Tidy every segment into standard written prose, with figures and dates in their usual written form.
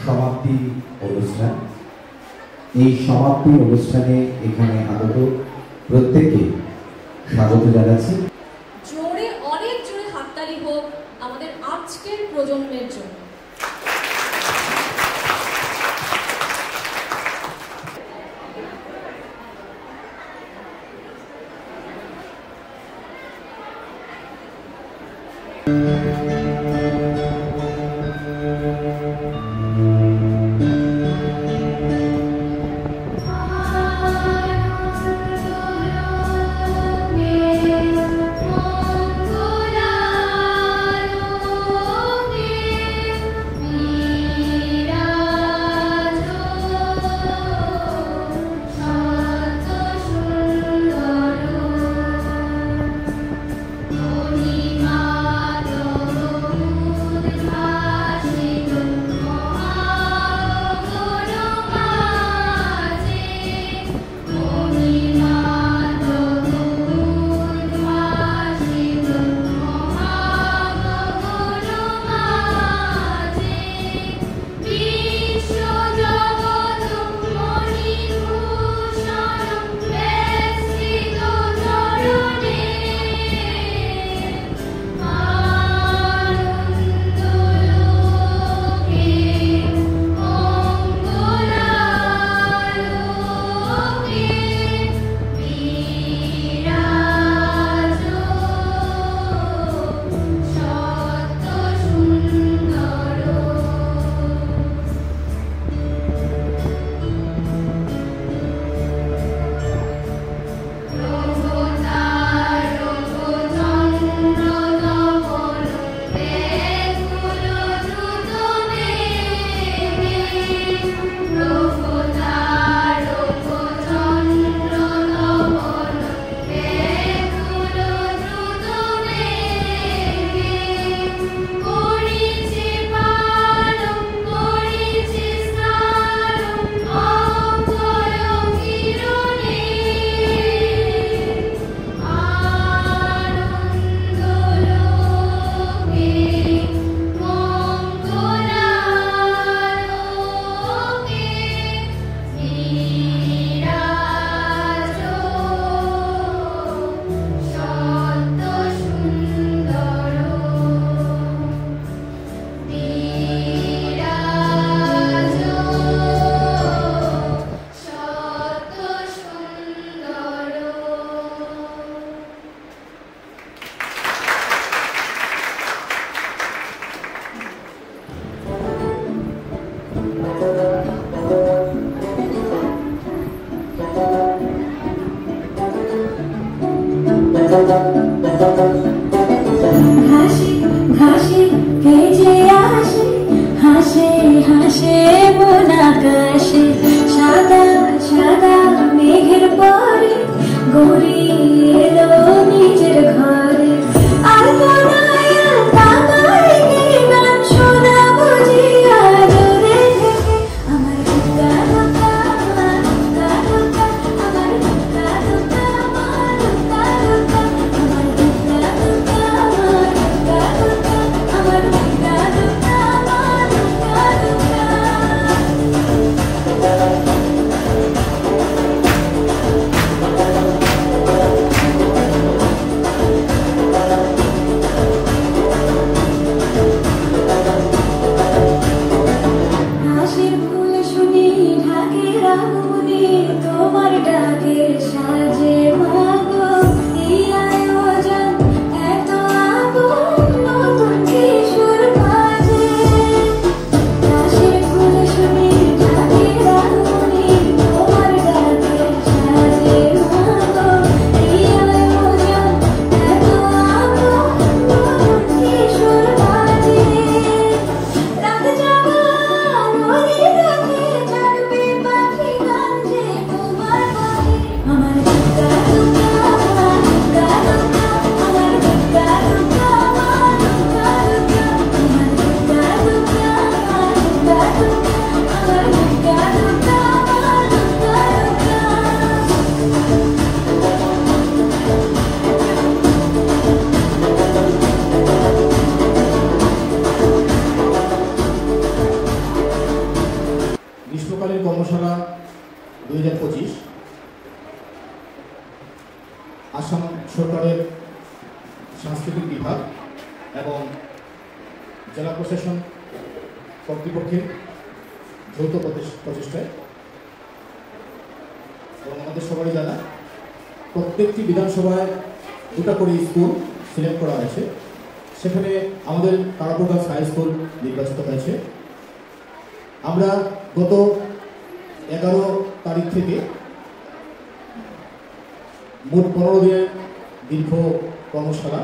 সমাপ্তি অনুষ্ঠান। এই সমাপ্তি অনুষ্ঠানে এখানে আগত প্রত্যেককে স্বাগত জানাচ্ছি। জোরে অনেক জোরে হাততালি হোক আমাদের আজকের প্রজন্মের জন্য। ঘাসে ঘাসে ভেজে আসে হাসে হাসে মন আকাশে সাদা সাদা মেঘের পরে গড়ি এলো নিজের ঘরে আর কোনায় তাকায় গান শোনা বুঝিয়া দূরে থেকে আমার হুক্কা হুক্কা আমার হুক্কা হুক্কা আমার হুক্কা হুক্কা আমার হুক্কা হুক্কা আমার হুক্কা গ্রীষ্মকালীন কর্মশালা 2025 আসাম সরকারের সাংস্কৃতিক বিভাগ এবং জেলা প্রশাসন কর্তৃপক্ষের যৌথ প্রচেষ্টায় এবং আমাদের সবারই জানা প্রত্যেকটি বিধানসভায় দুটা করে স্কুল সিলেক্ট করা হয়েছে। সেখানে আমাদের তারাপুরগঞ্জ হাই স্কুল নির্বাচিত হয়েছে। আমরা গত 11 তারিখ থেকে মোট 15 দিনের দীর্ঘ কর্মশালা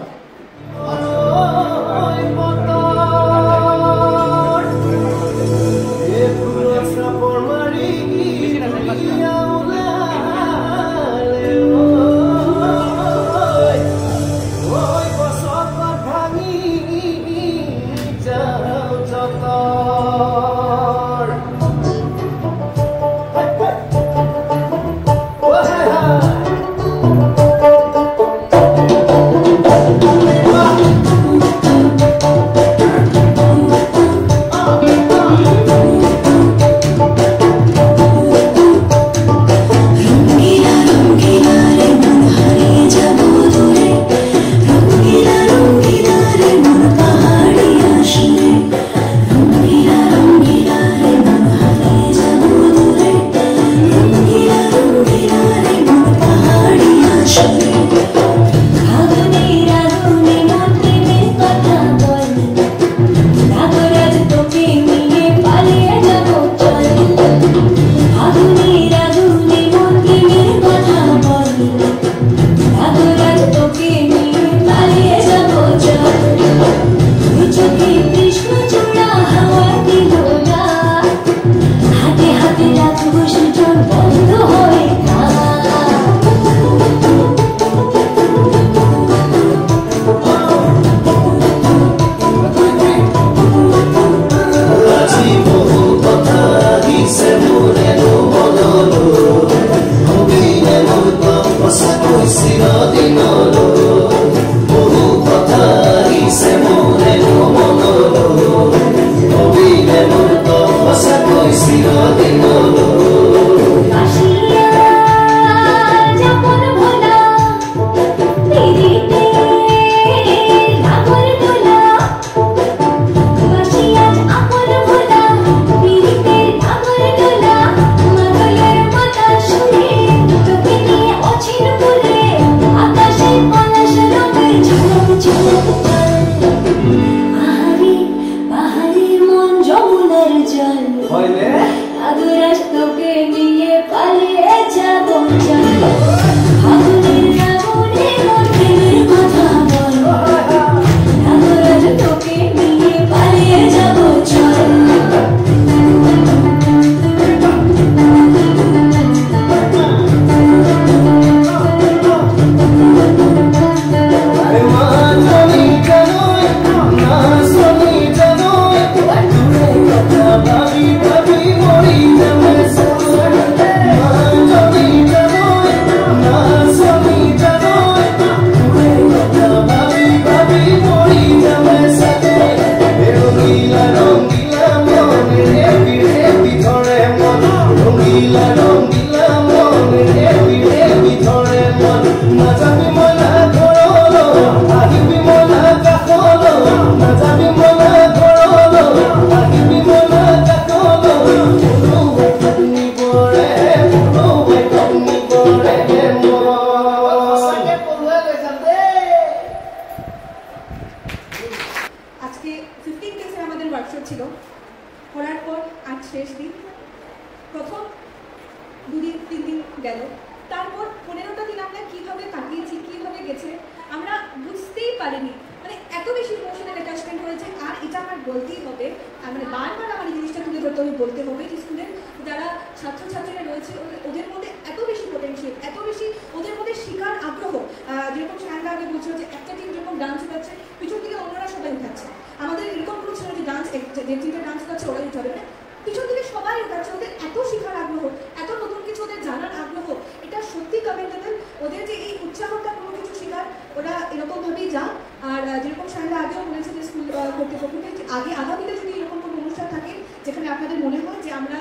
আগে আগামীতে যদি এরকম কোনো অনুষ্ঠান থাকে যেখানে আপনাদের মনে হয় যে আমরা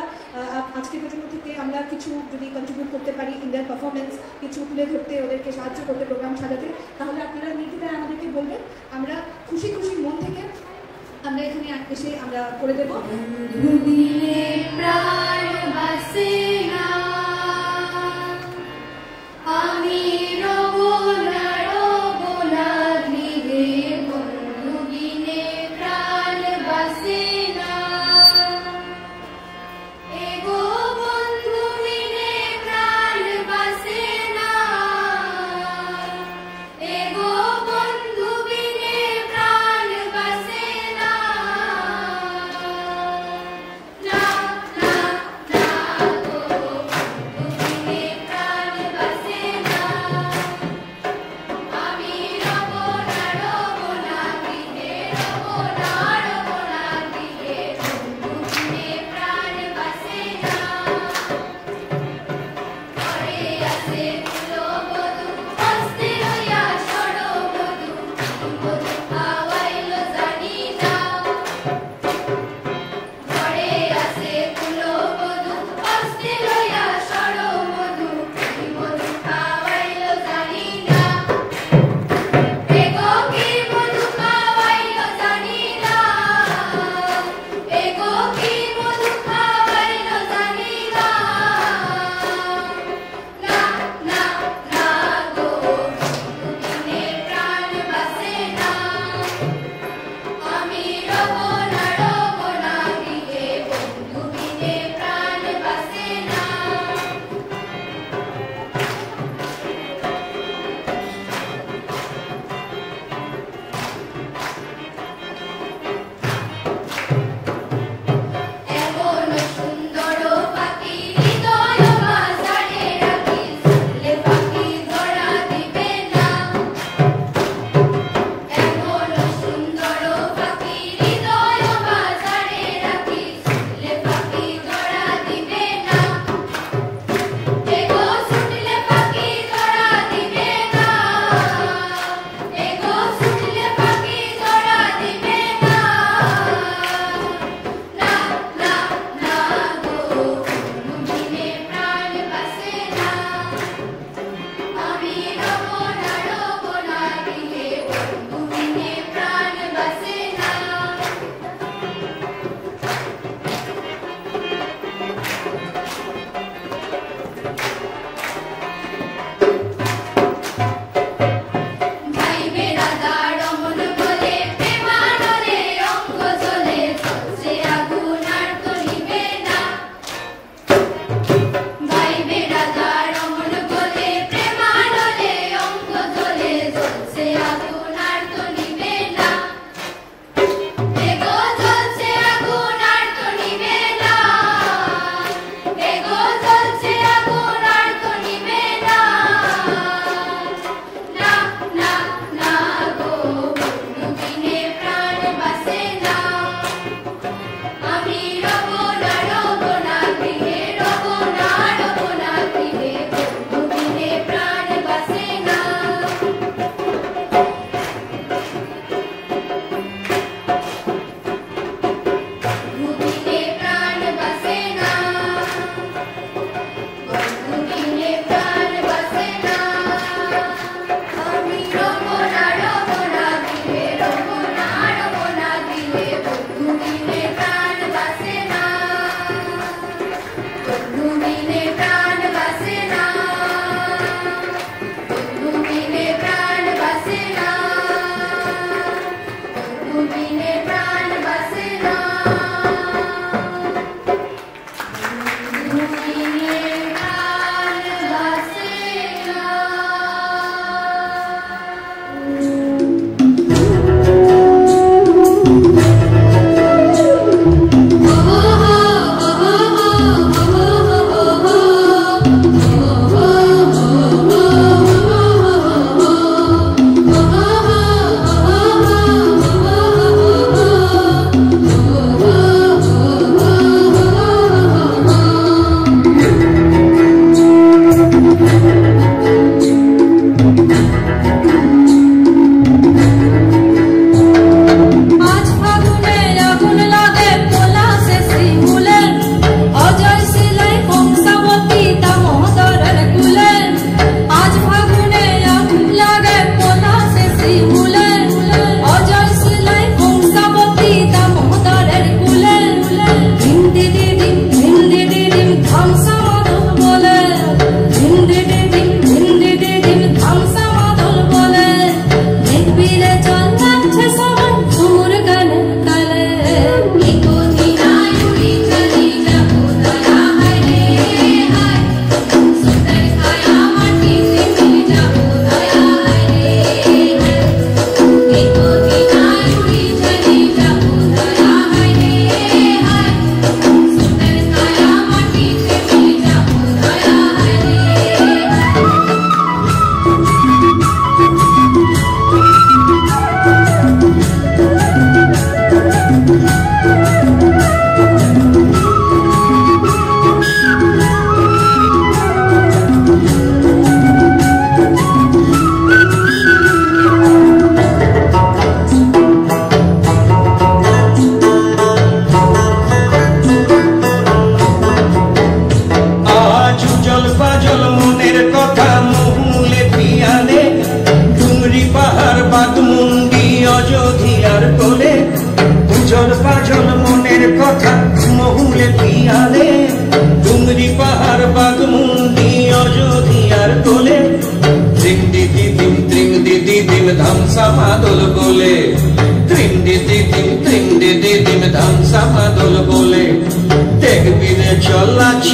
যদি কন্ট্রিবিউট করতে পারি ইন দেয়ার পারফরমেন্স, কিছু তুলে ধরতে, ওদেরকে সাহায্য করতে, প্রোগ্রাম সাজাতে, তাহলে আপনারা নির্দ্বিধায় আমাদেরকে বলবেন। আমরা খুশি খুশি মন থেকে আমরা এখানে এসে আমরা করে দেবো। আমি রবনা রবনা ধীরে বন্ধু বিনে প্রাণ বাসে না, এগো বন্ধু বিনে প্রাণ বাসে না, এগো বন্ধু বিনে প্রাণ বাসে না, না না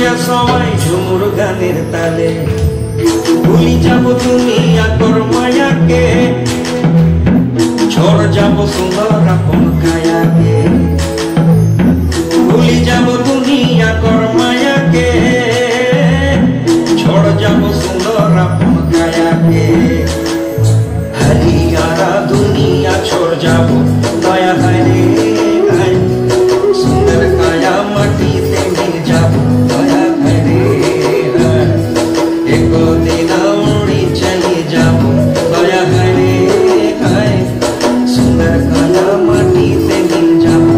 লইয়া সবাই ঝুমুর গানের তালে ভুলি যাব দুনিয়া তোর মায়াকে ঝড় যাব সুন্দর আপন কায়াকে ভুলি যাব দুনিয়া তোর মায়াকে ঝড় যাব সুন্দর আপন কায়াকে हरियारा दुनिया छोड़ जाबो दया है रे है सुंदर काया माटी से मिल जाबो दया है रे है एक दिन उड़ी चली जाबो दया है रे है सुंदर काया माटी से मिल जाबो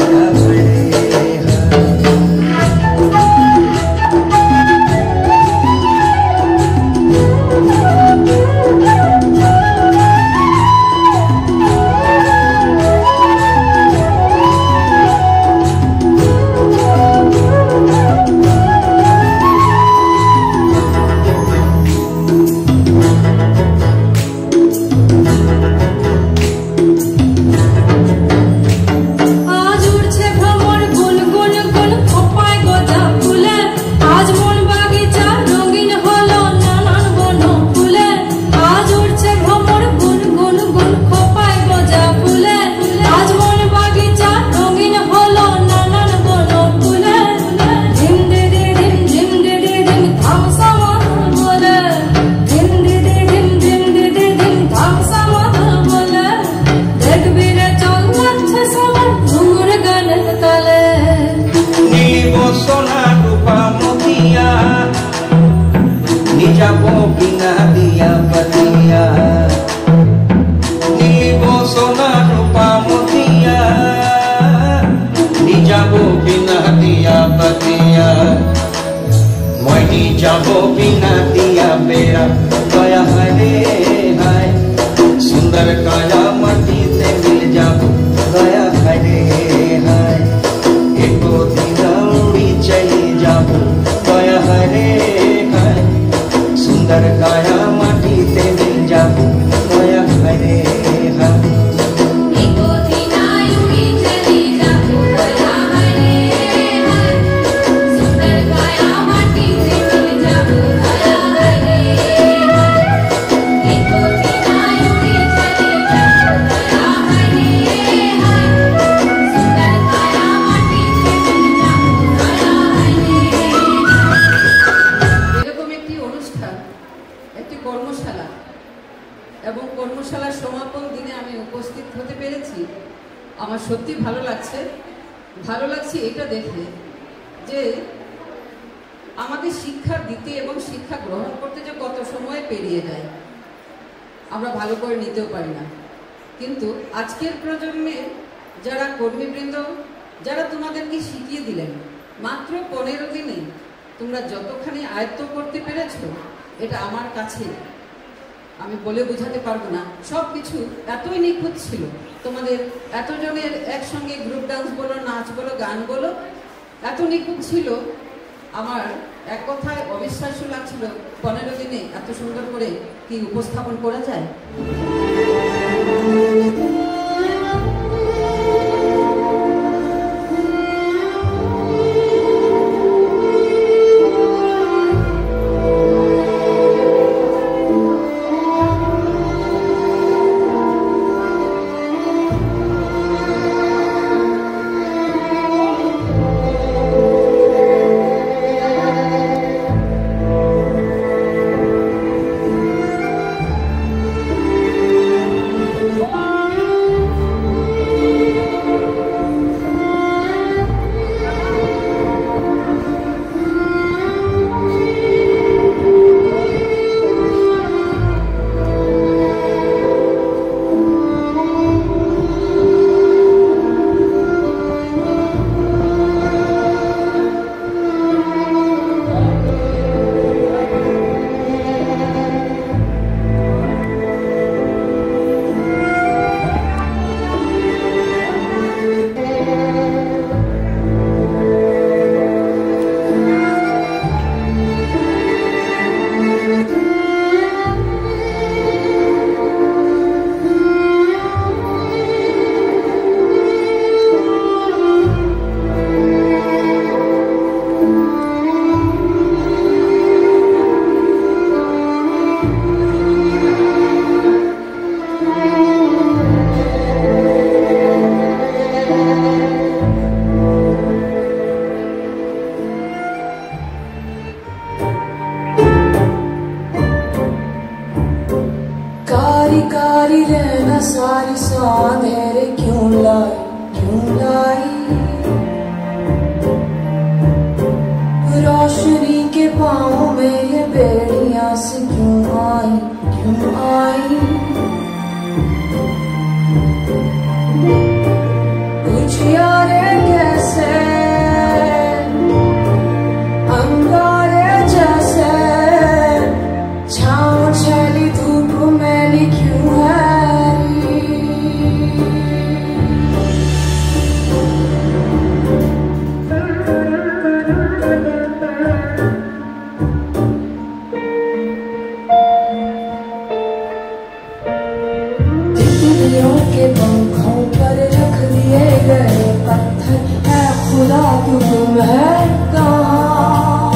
दया है रे जाबो बिना दिया बतिया नीबो सोना रूपा मोतिया जाबो बिना दिया बतिया मैं जाबो बिना दिया बेरा दया है रे हाय सुंदर काया माटी से मिल जाबो दया है रे हाय एको दिन उड़ी चली जाबो दया है रे हाय सुंदर काया माटी से मिल जाबो दया है रे हाय एको दिन उड़ी चली जाबो दया है रे हाय सुंदर काया माटी से मिल जाबो दया है रे हाय एको दिन उड़ी चली जाबो दया है रे हाय सुंदर काया माटी से मिल जाबो दया है रे এরকম একটি অনুষ্ঠান একটি কর্মশালা এবং কর্মশালার সমাপন দিনে আমি উপস্থিত হতে পেরেছি আমার সত্যি ভালো লাগছে এটা দেখে যে আমাদের শিক্ষা দিতে এবং শিক্ষা গ্রহণ করতে যে কত সময় পেরিয়ে যায় আমরা ভালো করে নিতেও পারি না কিন্তু আজকের প্রজন্মের যারা কর্মীবৃন্দ যারা তোমাদেরকে শিখিয়ে দিলেন মাত্র 15 দিনে তোমরা যতখানি আয়ত্ত করতে পেরেছো এটা আমার কাছে আমি বলে বোঝাতে পারবো না সবকিছু এতই নিখুঁত ছিল তোমাদের এতজনের একসঙ্গে গ্রুপ ডান্স বলো নাচ বলো গান বলো এত নিখুঁত ছিল আমার এক কথায় অবিশ্বাস্য লাগছিল 15 দিনে এত সুন্দর করে কি উপস্থাপন করা যায় सारी सांधेर क्यों लाई, क्यों लाई। रोशनी के पाँव में ये बेड़ियां से क्यों आई, क्यों आई। उजियारे कैसे अंगारे जैसे, छाँव छैली धूप मैली क्यों है। तितलियों के पंखों पर रख दिए गए पत्थर, है खुदा तू गुम है कहाँ।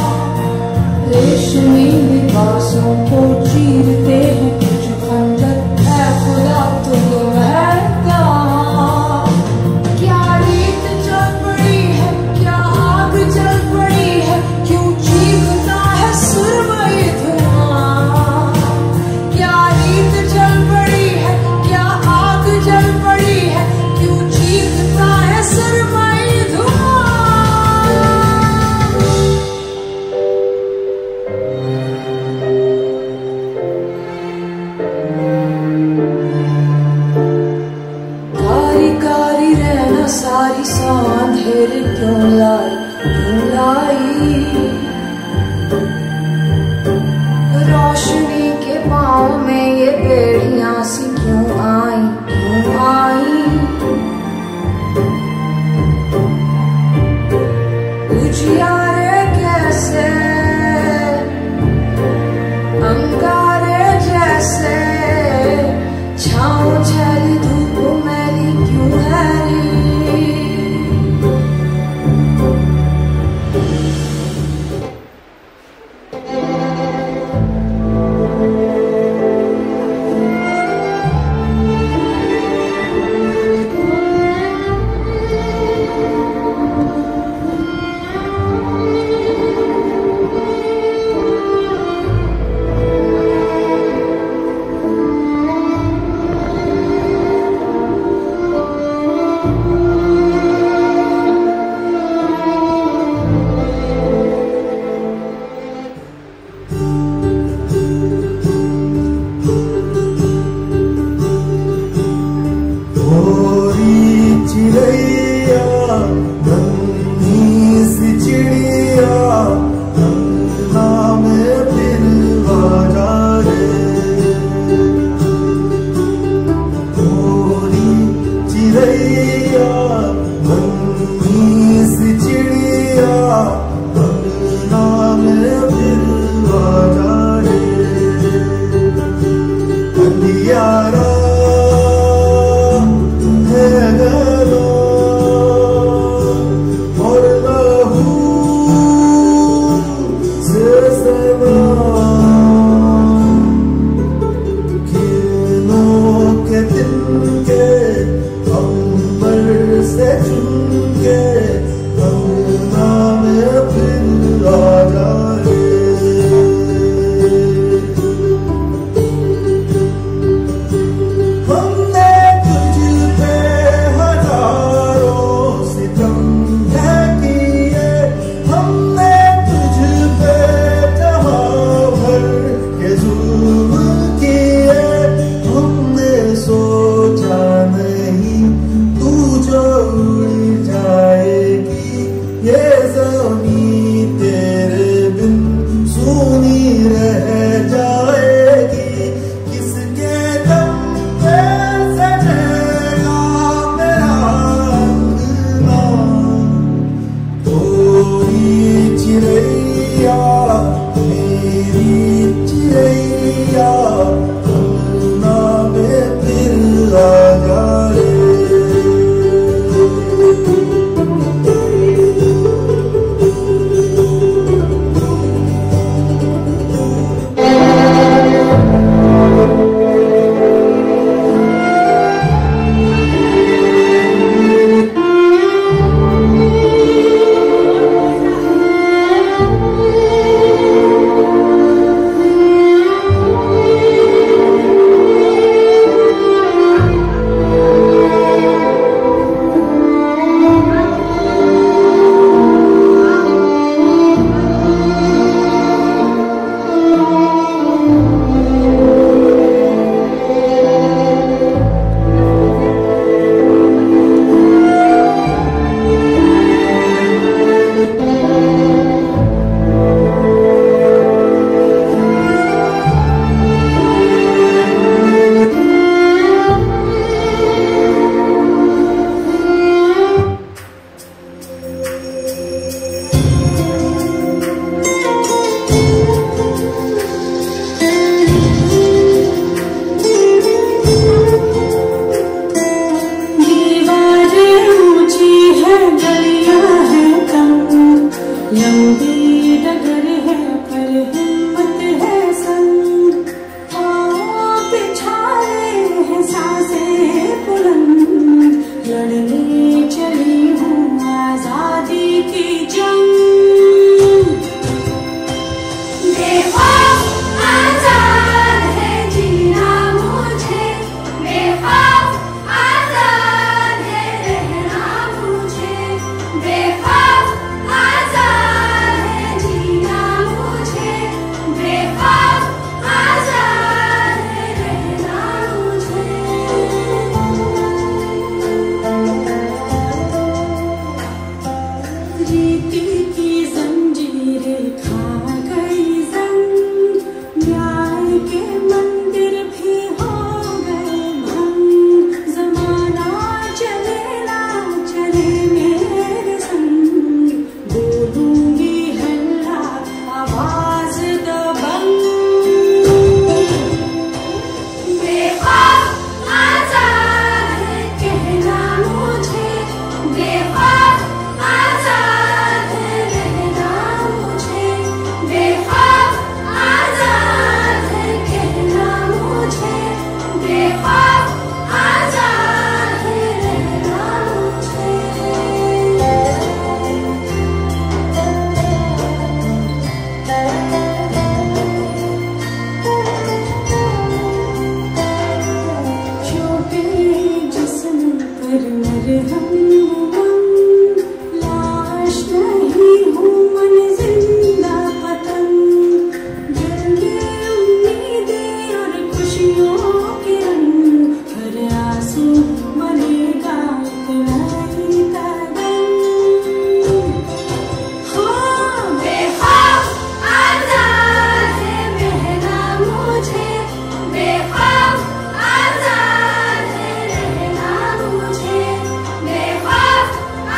रेशमी लिबासों को चीरते हैं कुछ खंजर, है खुदा तू गुम है कहाँ। क्या रीत चल पड़ी है, क्या आग जल पड़ी है, क्यों चीखता है सुरमई धुआं। क्या रीत चल पड़ी है, क्या आग जल पड़ी है, क्यों चीखता है सुरमई धुआं। कारी कारी रहना सारी सांधेर क्यों लाई, क्यों लाई। रोशनी के पाँव में ये बेड़ियां सी क्यों आई, क्यों आई। उजियारे कैसे अंगारे जैसे, छाँव छैली धूप मैली क्यों है। डगर है पर हिम्मत है संग, पाँव पे छाले हैं सांसें बुलंद, लड़ने चली हूँ आजादी की जंग। बेखौफ आजाद है जीना मुझे, बेखौफ आजाद है रहना मुझे, बेखौफ आजाद है जीना मुझे, बेखौफ आजाद है रहना मुझे। रीति की जंजीरें खा गई जंग, न्याय के मंदिर भी हो गए भंग, जमाना चले ना चले मेरे संग, बोलूंगी हल्ला आवाज दबंग। बेखौफ आजाद है कहना मुझे, बेखौफ आजाद है रहना मुझे, बेखौफ आजाद है कहना मुझे, बेखौफ आजाद है रहना मुझे। छोटे जिस्म पर मरहम उमंग, लाश नहीं हूँ मन जिंदा पतंग, जलते उम्मीदें और खुशियों के रंग, हर आंसू बनेगा एक नई कदम। हाँ बेखौफ आजाद है बहना मुझे, बेखौफ आजाद है रहना मुझे, बेखौफ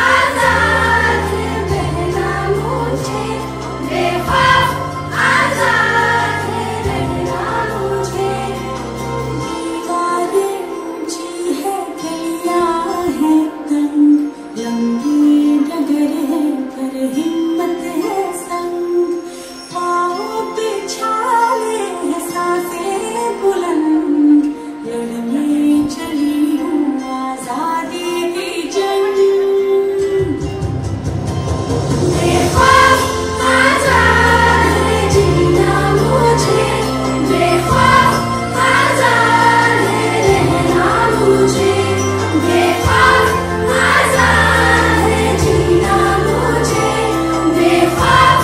आजाद है बहना मुझे, बेखौफ आजाद है रहना मुझे। दीवारें ऊंची है गलियां है तंग, लंबी डगर है पर हिम्मत है संग, पाँव पे छाले हैं सांसें बुलंद, लड़ने चली हूँ आजादी की जंग। बेखौफ आजाद है जीना मुझे, बेखौफ आजाद है रहना मुझे, बेखौफ आजाद है जीना मुझे, बेखौफ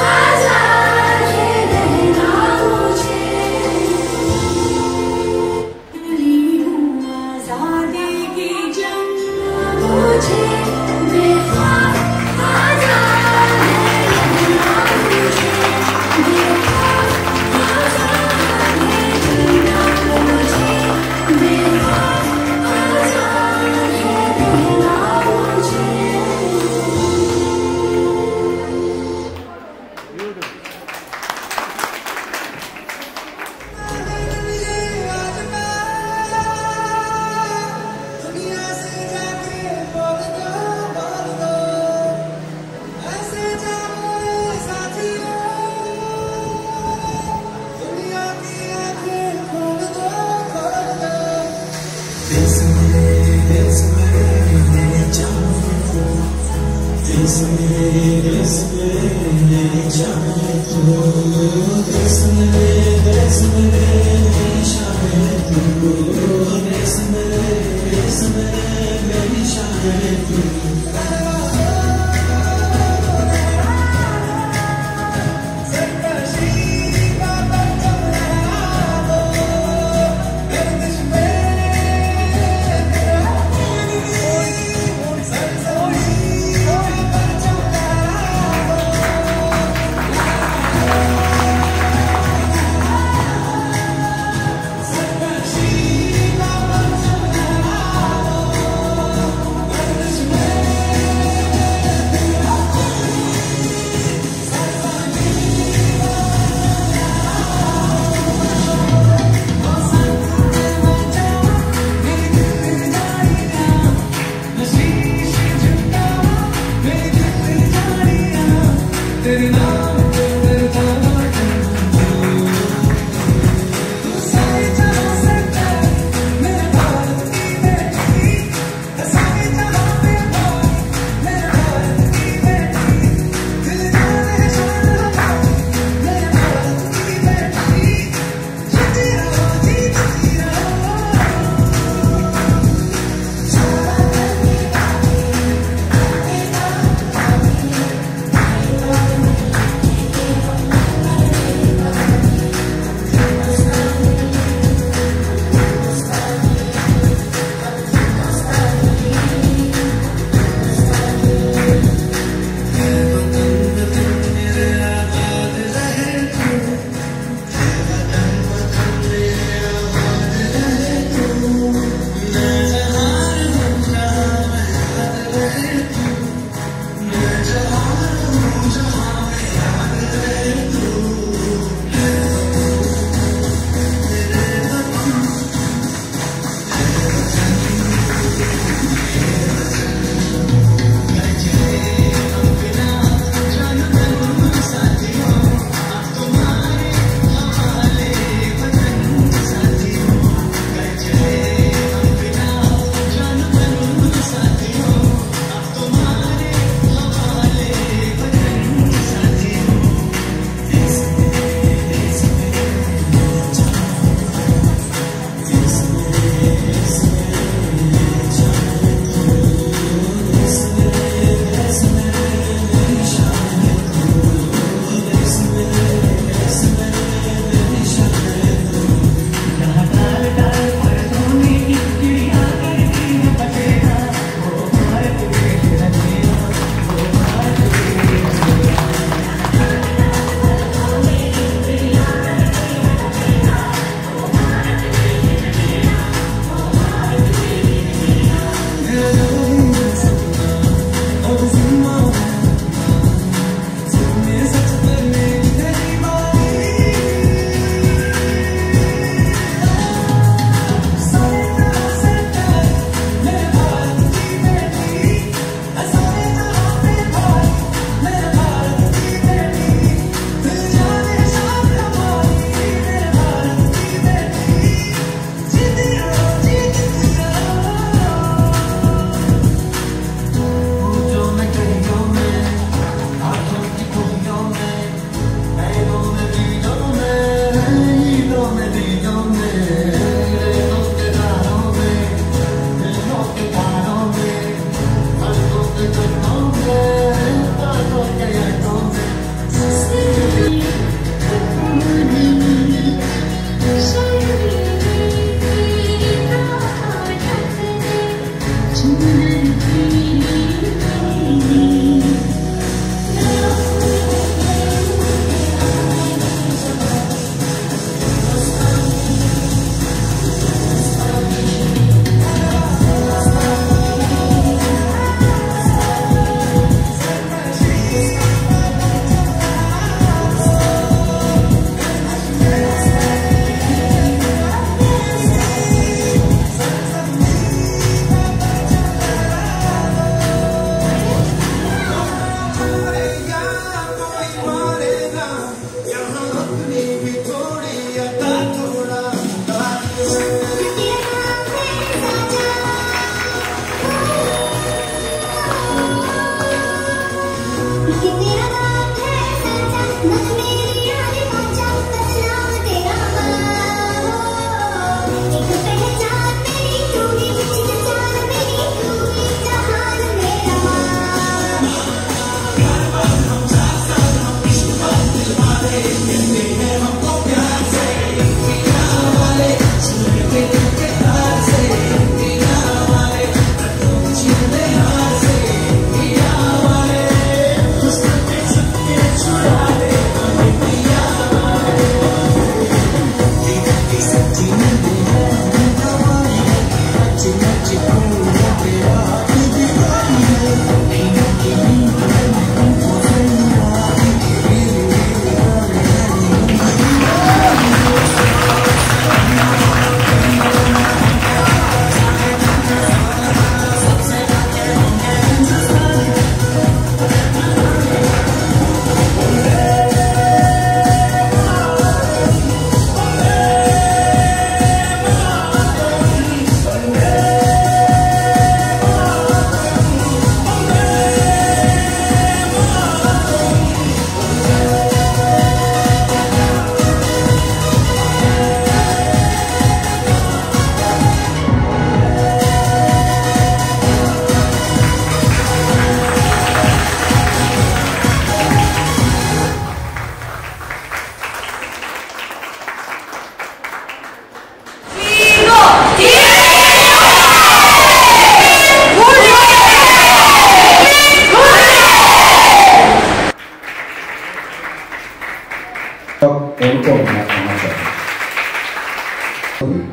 आजाद है रहना मुझे। लड़ी हूँ आजादी की जंग। मुझे बेखौफ आजाद है रहना मुझे, बेखौफ आजाद है जीना मुझे, बेखौफ आजाद है रहना मुझे।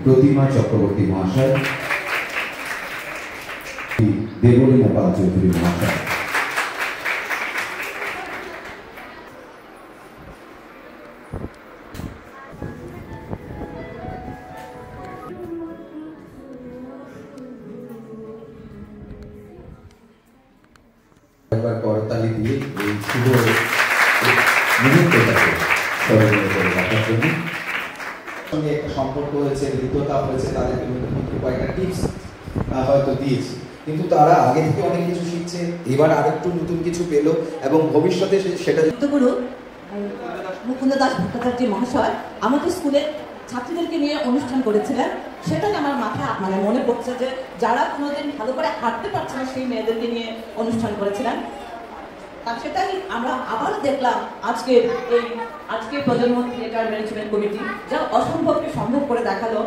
प्रतिमा चक्रवर्ती महाशय, देवलीना पाल चौधरी महाशय, करताली दिए शुभ मुहूर्तটাকে স্মরণীয় করে রাখার জন্য সঙ্গে একটা সম্পর্ক হয়েছে, হৃদ্যতা হয়েছে, তাদেরকে নতুন কয়েকটা টিপস হয়তো দিয়েছি, কিন্তু তারা আগে থেকে অনেক কিছু শিখছে, এবার আরেকটু নতুন কিছু পেলো এবং ভবিষ্যতে সেটা গুরু মুকুন্দ দাস ভট্টাচার্য মহাশয় আমাদের স্কুলের ছাত্রীদেরকে নিয়ে অনুষ্ঠান করেছিলেন। সেটাই আমার মাথায় মানে মনে পড়ছে যে যারা কোনোদিন ভালো করে হাঁটতে পারছে না সেই মেয়েদেরকে নিয়ে অনুষ্ঠান করেছিলেন। আর সেটাই আমরা আবার দেখলাম আজকে প্রজন্ম থিয়েটার ম্যানেজমেন্ট কমিটি যা অসম্ভবকে সম্ভব করে দেখালো।